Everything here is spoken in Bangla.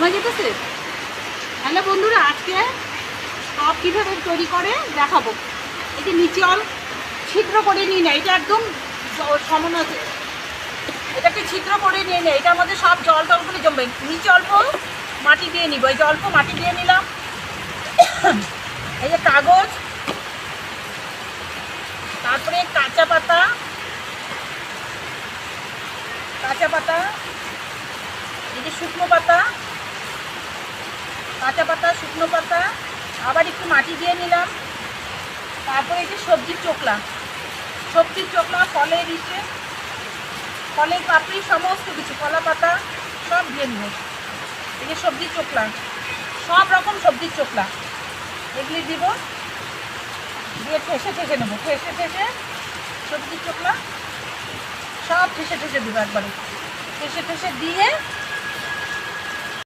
শোনা যেতেছে? তাহলে বন্ধুরা আজকে টক কীভাবে তৈরি করে দেখাবো। এই যে নিচে অল ছিদ্র করে নিই না, এটা একদম সমান আছে, এটাকে ছিদ্র করে নিয়ে নেই, এটার মধ্যে সব জল টলগুলো জমবে। নিচে অল্প মাটি দিয়ে নিব, এই যে অল্প মাটি দিয়ে নিলাম। এই যে কাগজ, তারপরে কাঁচা পাতা, এই যে শুকনো পাতা, কাঁচা পাতা, শুকনো পাতা, আবার একটু মাটি দিয়ে নিলাম। তারপরে এই যে সবজির চোকলা, ফলের ইসে, ফলের পাপড়ি, সমস্ত কিছু, কলা পাতা সব দিয়ে নেব। এই যে সবজির চোকলা, সব রকম সবজির চোকলা এগুলি দিব, দিয়ে ঠেসে নেবো, ঠেসে সবজির চোকলা সব ঠেসে দেবো একবারে, ঠেসে দিয়ে